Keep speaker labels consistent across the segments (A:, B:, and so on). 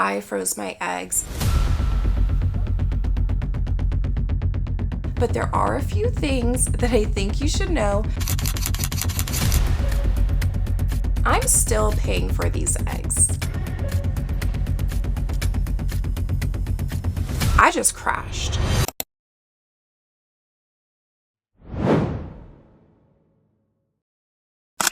A: I froze my eggs. But there are a few things that I think you should know. I'm still paying for these eggs. I just crashed.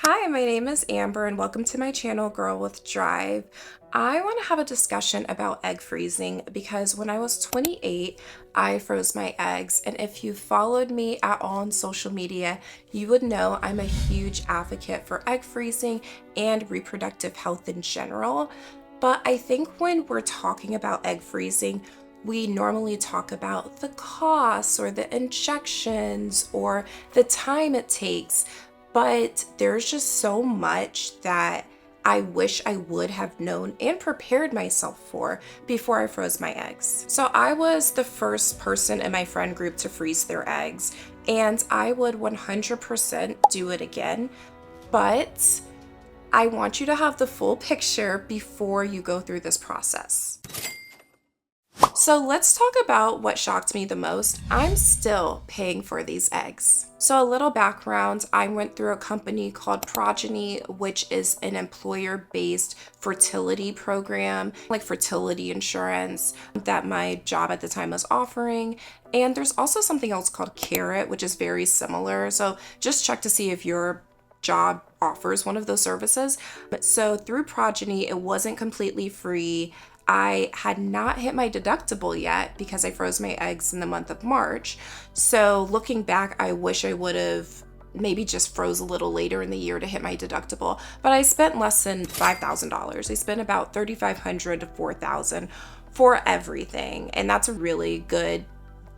A: Hi, my name is Amber and welcome to my channel, Girl with Drive. I want to have a discussion about egg freezing because when I was 28, I froze my eggs. And if you followed me at all on social media, you would know I'm a huge advocate for egg freezing and reproductive health in general. But I think when we're talking about egg freezing, we normally talk about the costs or the injections or the time it takes. But there's just so much that I wish I would have known and prepared myself for before I froze my eggs. So I was the first person in my friend group to freeze their eggs, and I would 100% do it again. But I want you to have the full picture before you go through this process. So let's talk about what shocked me the most. I'm still paying for these eggs. So a little background, I went through a company called Progeny, which is an employer-based fertility program, like fertility insurance that my job at the time was offering. And there's also something else called Carrot, which is very similar. So just check to see if your job offers one of those services. So through Progeny, it wasn't completely free. I had not hit my deductible yet because I froze my eggs in the month of March. So looking back, I wish I would have maybe just froze a little later in the year to hit my deductible, but I spent less than $5,000. I spent about $3,500 to $4,000 for everything. And that's a really good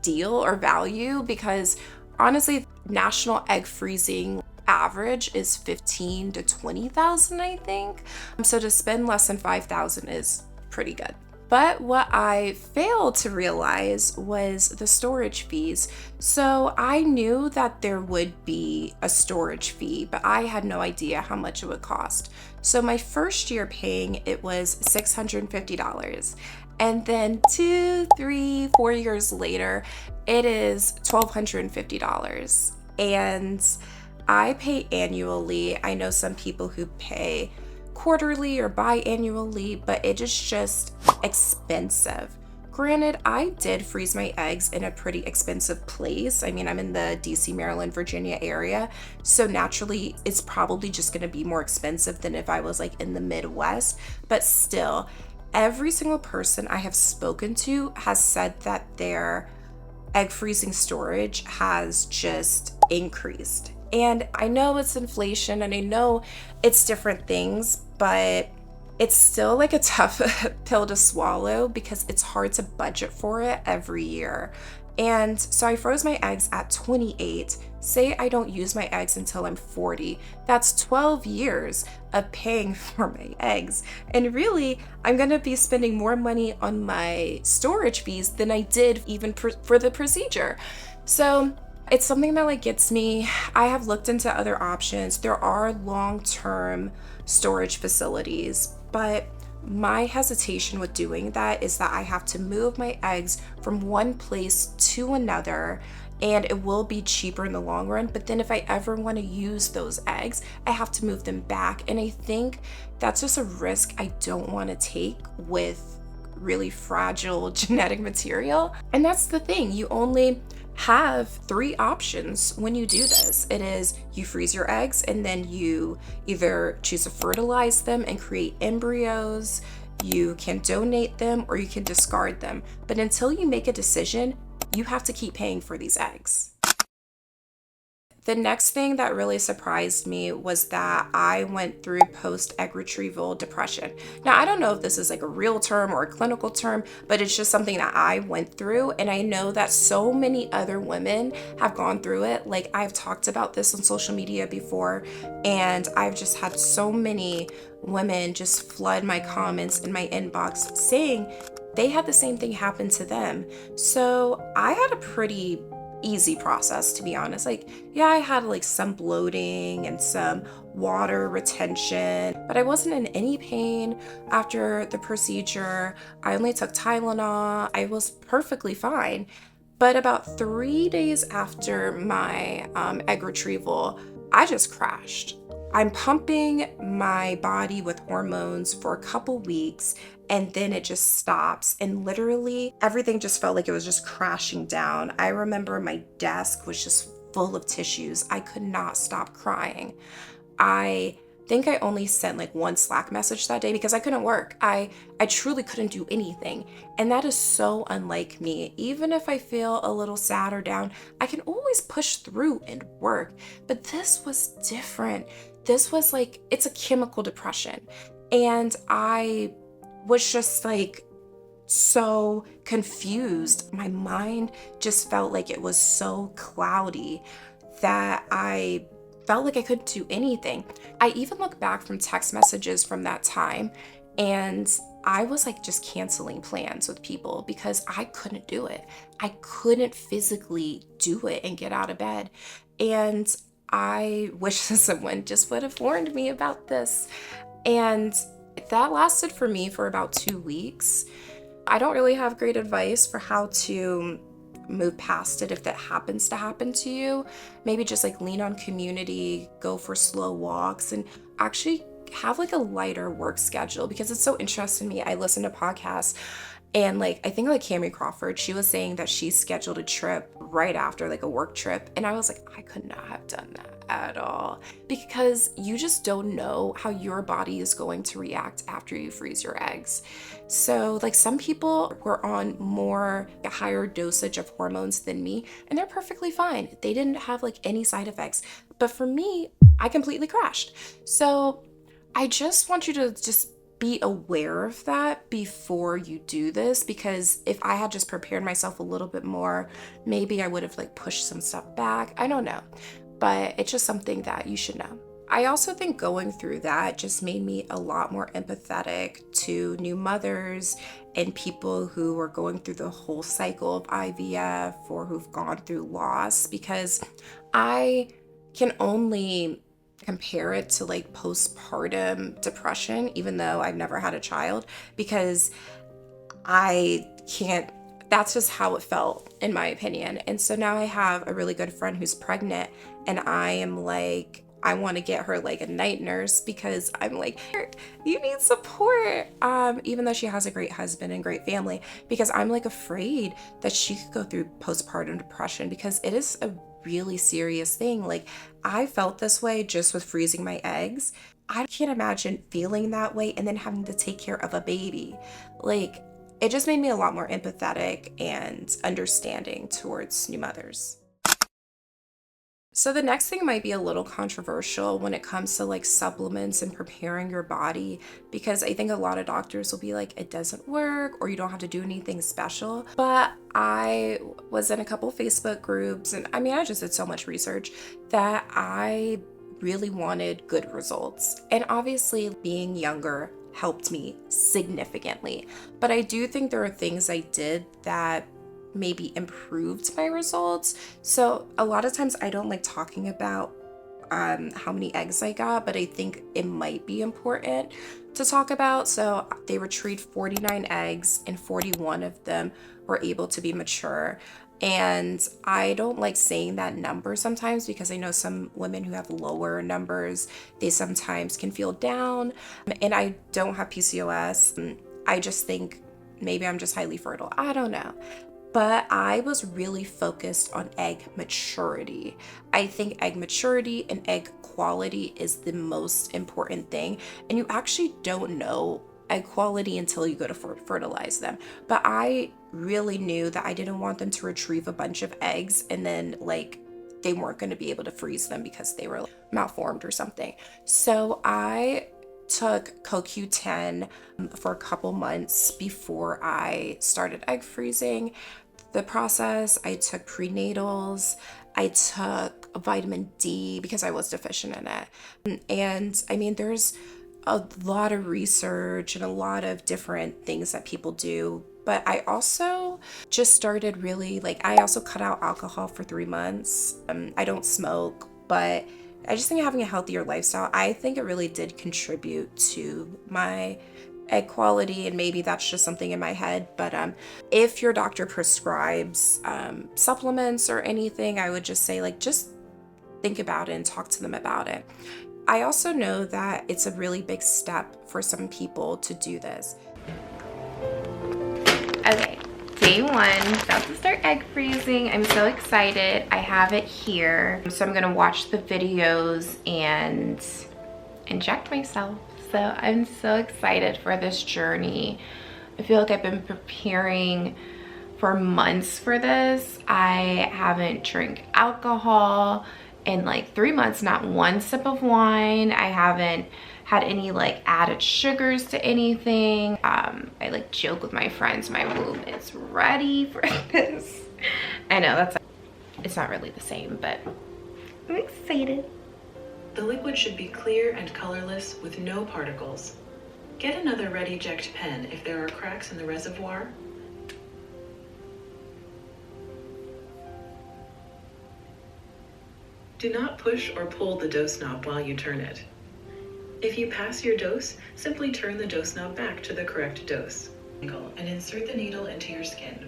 A: deal or value because honestly, national egg freezing average is 15 to 20,000, I think. So to spend less than 5,000 is pretty good. But what I failed to realize was the storage fees. So I knew that there would be a storage fee, but I had no idea how much it would cost. So my first year paying, it was $650. And then 2, 3, 4 years later, it is $1,250. And I pay annually. I know some people who pay quarterly or biannually, but it is just expensive. Granted, I did freeze my eggs in a pretty expensive place. I mean, I'm in the DC, Maryland, Virginia area, so naturally it's probably just going to be more expensive than if I was like in the Midwest, but still, every single person I have spoken to has said that their egg freezing storage has just increased. And I know it's inflation and I know it's different things, but it's still like a tough pill to swallow because it's hard to budget for it every year. And so I froze my eggs at 28. Say I don't use my eggs until I'm 40. That's 12 years of paying for my eggs. And really, I'm gonna be spending more money on my storage fees than I did even for the procedure. So it's something that like gets me. I have looked into other options. There are long-term storage facilities, but my hesitation with doing that is that I have to move my eggs from one place to another, and it will be cheaper in the long run. But then if I ever want to use those eggs, I have to move them back. And I think that's just a risk I don't want to take with really fragile genetic material. And that's the thing, you only have 3 options when you do this. It is you freeze your eggs and then you either choose to fertilize them and create embryos, you can donate them, or you can discard them. But until you make a decision, you have to keep paying for these eggs. The next thing that really surprised me was that I went through post-egg retrieval depression. Now, I don't know if this is like a real term or a clinical term, but it's just something that I went through. And I know that so many other women have gone through it. Like I've talked about this on social media before, and I've just had so many women just flood my comments in my inbox saying they had the same thing happen to them. So I had a pretty easy process, to be honest. Like, yeah, I had like some bloating and some water retention, but I wasn't in any pain after the procedure. I only took Tylenol. I was perfectly fine. But about 3 days after my egg retrieval, I just crashed. I'm pumping my body with hormones for a couple weeks and then it just stops. And literally everything just felt like it was just crashing down. I remember my desk was just full of tissues. I could not stop crying. I think I only sent like one Slack message that day because I couldn't work. I truly couldn't do anything. And that is so unlike me. Even if I feel a little sad or down, I can always push through and work. But this was different. This was like it's a chemical depression. And I was just like so confused. My mind just felt like it was so cloudy that I felt like I couldn't do anything. I even look back from text messages from that time and I was like just canceling plans with people because I couldn't do it. I couldn't physically do it and get out of bed. And I wish someone just would have warned me about this. And that lasted for me for about 2 weeks. I don't really have great advice for how to move past it if that happens to happen to you. Maybe just like lean on community, go for slow walks, and actually have like a lighter work schedule because it's so interesting to me. I listen to podcasts and like I think like Cammie Crawford, she was saying that she scheduled a trip right after like a work trip. And I was like, I could not have done that at all because you just don't know how your body is going to react after you freeze your eggs. So like some people were on a higher dosage of hormones than me and they're perfectly fine. They didn't have like any side effects. But for me, I completely crashed. So I just want you to just be aware of that before you do this because if I had just prepared myself a little bit more, maybe I would have like pushed some stuff back. I don't know, but it's just something that you should know. I also think going through that just made me a lot more empathetic to new mothers and people who are going through the whole cycle of IVF or who've gone through loss because I can only compare it to like postpartum depression, even though I've never had a child, because I can't, that's just how it felt, in my opinion. And so now I have a really good friend who's pregnant, and I am like, I want to get her like a night nurse because I'm like, you need support. Even though she has a great husband and great family, because I'm like afraid that she could go through postpartum depression because it is a really serious thing. Like I felt this way just with freezing my eggs. I can't imagine feeling that way and then having to take care of a baby. Like it just made me a lot more empathetic and understanding towards new mothers. So the next thing might be a little controversial when it comes to like supplements and preparing your body, because I think a lot of doctors will be like, it doesn't work or you don't have to do anything special. But I was in a couple Facebook groups and I mean, I just did so much research that I really wanted good results. And obviously being younger helped me significantly. But I do think there are things I did that maybe improved my results. So a lot of times I don't like talking about how many eggs I got, but I think it might be important to talk about. So they retrieved 49 eggs and 41 of them were able to be mature. And I don't like saying that number sometimes because I know some women who have lower numbers, they sometimes can feel down. And I don't have PCOS. I just think maybe I'm just highly fertile. I don't know. But I was really focused on egg maturity. I think egg maturity and egg quality is the most important thing. And you actually don't know egg quality until you go to fertilize them. But I really knew that I didn't want them to retrieve a bunch of eggs and then like they weren't going to be able to freeze them because they were malformed or something. So I took CoQ10 for a couple months before I started egg freezing. The process, I took prenatals, I took vitamin D because I was deficient in it. And I mean, there's a lot of research and a lot of different things that people do But I also just started really, like, I also cut out alcohol for 3 months. I don't smoke, but I just think having a healthier lifestyle, I think it really did contribute to my egg quality, and maybe that's just something in my head. But if your doctor prescribes supplements or anything, I would just say, like, just think about it and talk to them about it. I also know that it's a really big step for some people to do this. Okay, day one, about to start egg freezing. I'm so excited. I have it here. So I'm gonna watch the videos and inject myself. So I'm so excited for this journey. I feel like I've been preparing for months for this. I haven't drank alcohol in like 3 months, not one sip of wine. I haven't had any like added sugars to anything. I like joke with my friends, my womb is ready for this. I know it's not really the same, but I'm excited.
B: The liquid should be clear and colorless with no particles. Get another Ready-Ject pen if there are cracks in the reservoir. Do not push or pull the dose knob while you turn it. If you pass your dose, simply turn the dose knob back to the correct dose and insert the needle into your skin.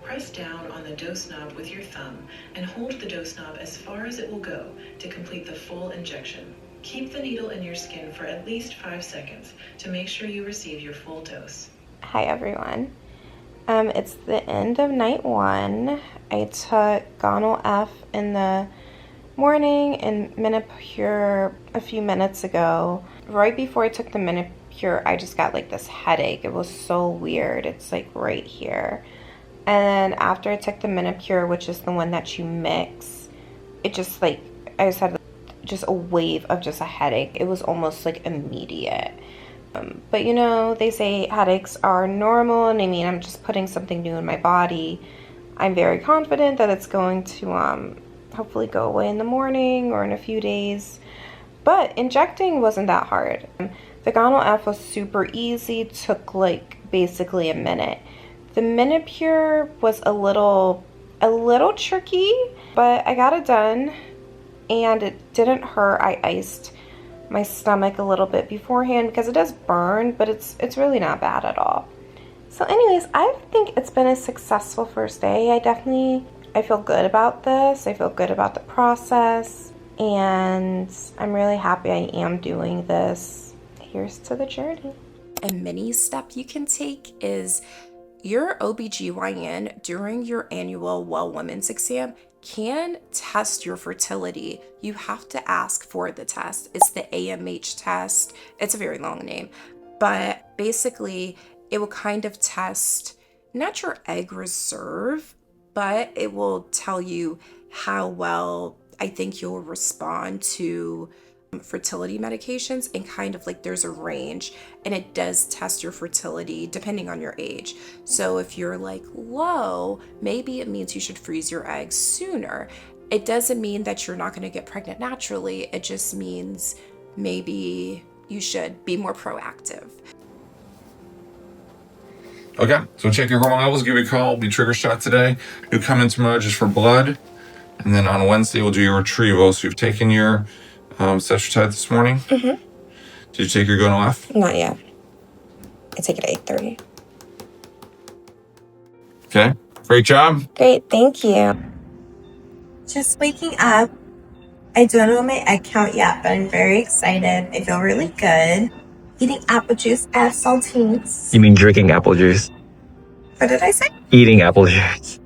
B: Press down on the dose knob with your thumb and hold the dose knob as far as it will go to complete the full injection. Keep the needle in your skin for at least 5 seconds to make sure you receive your full dose.
A: Hi everyone. It's the end of night 1. I took Gonal F in the morning and Minipure a few minutes ago. Right before I took the Minipure, I just got like this headache. It was so weird. It's like right here. And then after I took the Minipure, which is the one that you mix, it just like, I just had just a wave of just a headache. It was almost like immediate. But you know, they say headaches are normal, and I mean, I'm just putting something new in my body. I'm very confident that it's going to hopefully go away in the morning or in a few days. But injecting wasn't that hard. The Gonal F was super easy, took like basically a minute. The Minipure was a little tricky, but I got it done and it didn't hurt. I iced my stomach a little bit beforehand because it does burn, but it's really not bad at all. So anyways, I think it's been a successful first day. I feel good about this. I feel good about the process, and I'm really happy I am doing this. Here's to the journey. A mini step you can take is your OBGYN during your annual Well Women's exam can test your fertility. You have to ask for the test. It's the AMH test. It's a very long name, but basically it will kind of test not your egg reserve, but it will tell you how well I think you'll respond to fertility medications, and kind of like there's a range, and it does test your fertility depending on your age. So if you're like low, maybe it means you should freeze your eggs sooner. It doesn't mean that you're not going to get pregnant naturally. It just means maybe you should be more proactive.
C: Okay, so check your hormone levels, give you a call, be trigger shot today. You'll come in tomorrow just for blood, and then on Wednesday we'll do your retrieval. So you've taken your Cetrotide this morning? Mm-hmm. Did you take your Gonal F?
A: Not yet. I take it at 8:30.
C: Okay, great job.
A: Great, thank you.
D: Just waking up. I don't know my egg count yet, but I'm very excited. I feel really good. Eating apple juice and saltines.
E: You mean drinking apple juice?
D: What did I say?
E: Eating apple juice.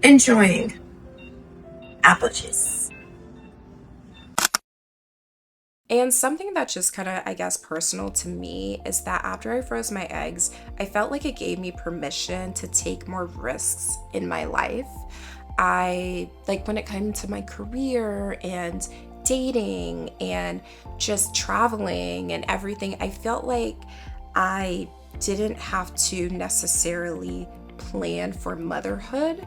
D: Enjoying apple juice.
A: And something that's just kind of, I guess, personal to me is that after I froze my eggs, I felt like it gave me permission to take more risks in my life. Like when it came to my career and dating and just traveling and everything, I felt like I didn't have to necessarily plan for motherhood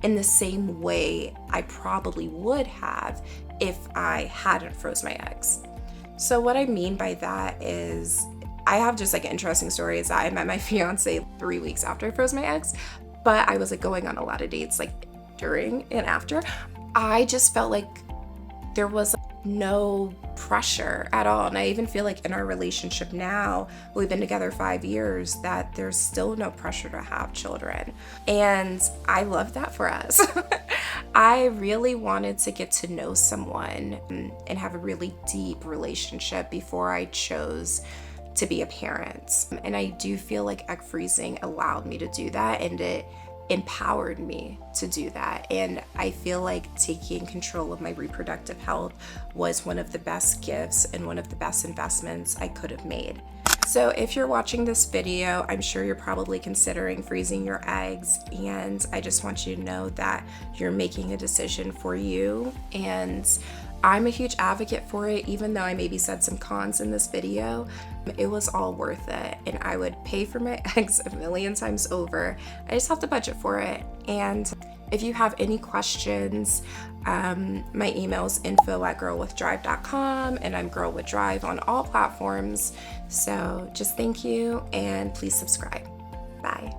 A: in the same way I probably would have if I hadn't froze my eggs. So what I mean by that is I have just like an interesting story is that I met my fiance 3 weeks after I froze my eggs, but I was like going on a lot of dates like during and after. I just felt like there was no pressure at all. And I even feel like in our relationship now, we've been together 5 years, that there's still no pressure to have children. And I love that for us. I really wanted to get to know someone and have a really deep relationship before I chose to be a parent. And I do feel like egg freezing allowed me to do that, and it empowered me to do that. And I feel like taking control of my reproductive health was one of the best gifts and one of the best investments I could have made. So if you're watching this video, I'm sure you're probably considering freezing your eggs, and I just want you to know that you're making a decision for you, and I'm a huge advocate for it. Even though I maybe said some cons in this video, it was all worth it, and I would pay for my eggs a million times over. I just have to budget for it. And if you have any questions, my email is info@girlwithdrive.com, and I'm Girl with Drive on all platforms. So just thank you, and please subscribe. Bye.